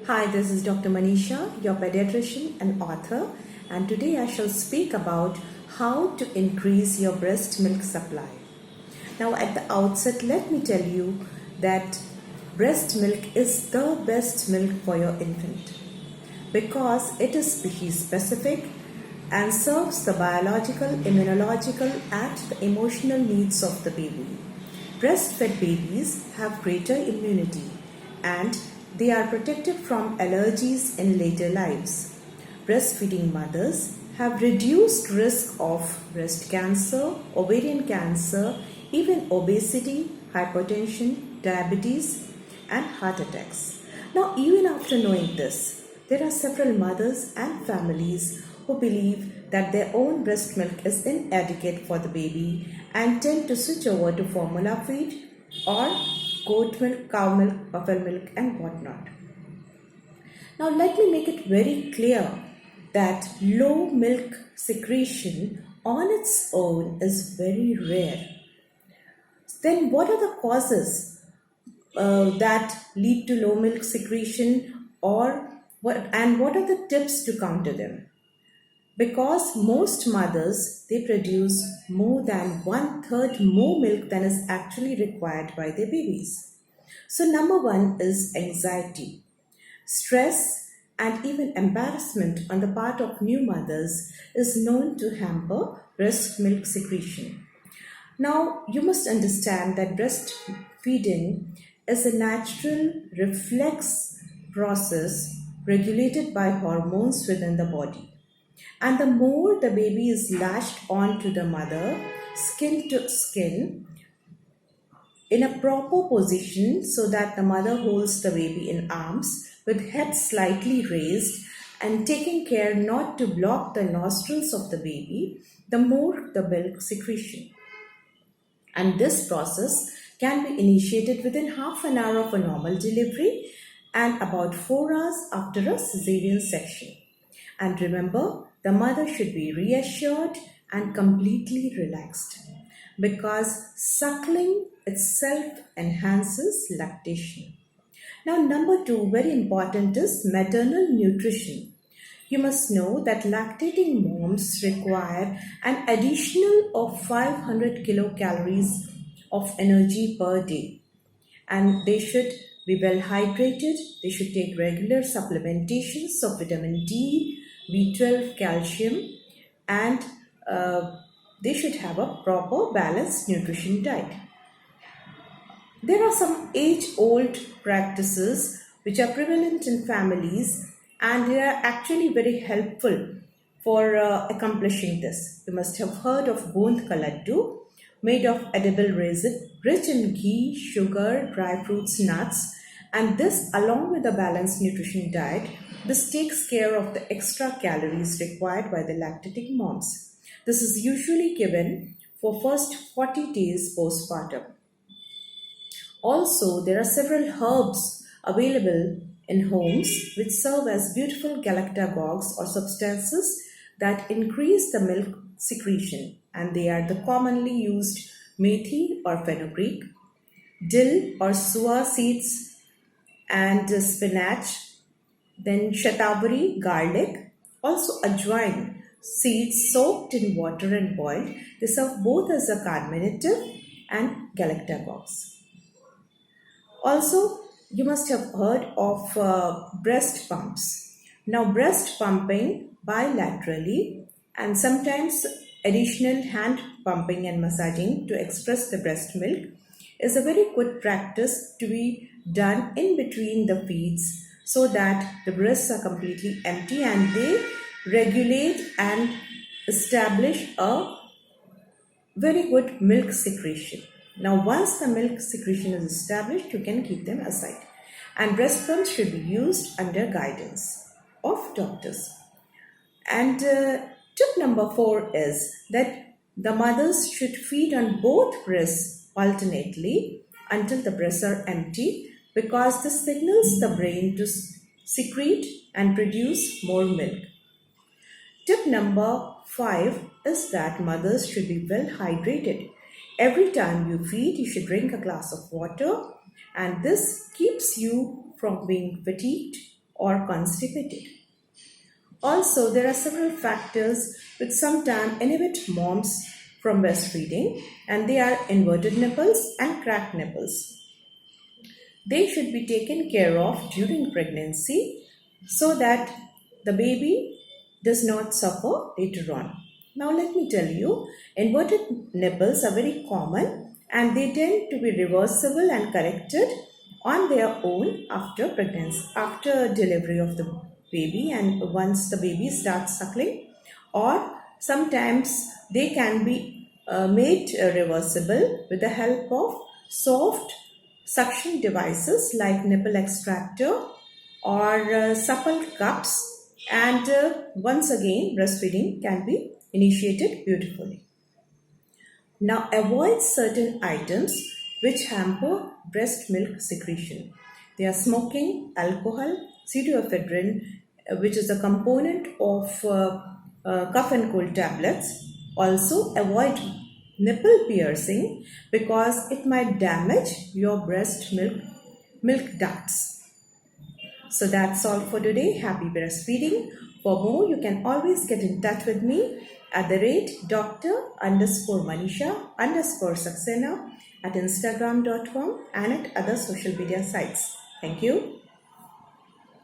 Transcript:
Hi, this is Dr. Manisha, your pediatrician and author, and today I shall speak about how to increase your breast milk supply. Now, at the outset, let me tell you that breast milk is the best milk for your infant because it is species specific and serves the biological, immunological, and the emotional needs of the baby. Breastfed babies have greater immunity and they are protected from allergies in later lives. Breastfeeding mothers have reduced risk of breast cancer, ovarian cancer, even obesity, hypertension, diabetes, and heart attacks. Now, even after knowing this, there are several mothers and families who believe that their own breast milk is inadequate for the baby and tend to switch over to formula feed or goat milk, cow milk, buffalo milk, and whatnot. Now, let me make it very clear that low milk secretion on its own is very rare. Then, what are the causes that lead to low milk secretion, or what are the tips to counter them? Because most mothers, they produce more than 1/3 more milk than is actually required by their babies. So number one is anxiety. Stress and even embarrassment on the part of new mothers is known to hamper breast milk secretion. Now, you must understand that breastfeeding is a natural reflex process regulated by hormones within the body. And the more the baby is lashed onto the mother, skin to skin, in a proper position so that the mother holds the baby in arms with head slightly raised and taking care not to block the nostrils of the baby, the more the milk secretion. And this process can be initiated within half an hour of a normal delivery and about 4 hours after a cesarean section. And remember, the mother should be reassured and completely relaxed because suckling itself enhances lactation. Now, number two, very important, is maternal nutrition. You must know that lactating moms require an additional of 500 kilocalories of energy per day, and they should be well hydrated. They should take regular supplementations of vitamin D, B12, calcium, and they should have a proper balanced nutrition diet. There are some age-old practices which are prevalent in families and they are actually very helpful for accomplishing this. You must have heard of Gond ka laddu, made of edible resin, rich in ghee, sugar, dry fruits, nuts, and this along with a balanced nutrition diet, this takes care of the extra calories required by the lactating moms. This is usually given for first 40 days postpartum. Also, there are several herbs available in homes which serve as beautiful galactagogues or substances that increase the milk secretion, and they are the commonly used methi or fenugreek, dill or suwa seeds, and spinach, then shatavari, garlic, also ajwain seeds soaked in water and boiled. They serve both as a carminative and galactagogues. Also, you must have heard of breast pumps. Now, breast pumping bilaterally and sometimes additional hand pumping and massaging to express the breast milk is a very good practice to be done in between the feeds so that the breasts are completely empty and they regulate and establish a very good milk secretion. Now, once the milk secretion is established, you can keep them aside. And breast pumps should be used under guidance of doctors. And tip number 4 is that the mothers should feed on both breasts alternately until the breasts are empty, because this signals the brain to secrete and produce more milk. Tip number 5 is that mothers should be well hydrated. Every time you feed, you should drink a glass of water, and this keeps you from being fatigued or constipated. Also, there are several factors which sometimes inhibit moms from breastfeeding, and they are inverted nipples and cracked nipples. They should be taken care of during pregnancy so that the baby does not suffer later on. Now let me tell you, inverted nipples are very common and they tend to be reversible and corrected on their own after pregnancy, after delivery of the baby, and once the baby starts suckling, or sometimes they can be made reversible with the help of soft suction devices like nipple extractor or supple cups, and once again breastfeeding can be initiated beautifully. Now avoid certain items which hamper breast milk secretion. They are smoking, alcohol, pseudoephedrine, which is a component of cough and cold tablets. Also avoid nipple piercing because it might damage your breast milk ducts. So that's all for today. Happy breastfeeding. For more, you can always get in touch with me at the rate Dr.Manisha_Saxena at Instagram.com and at other social media sites. Thank you.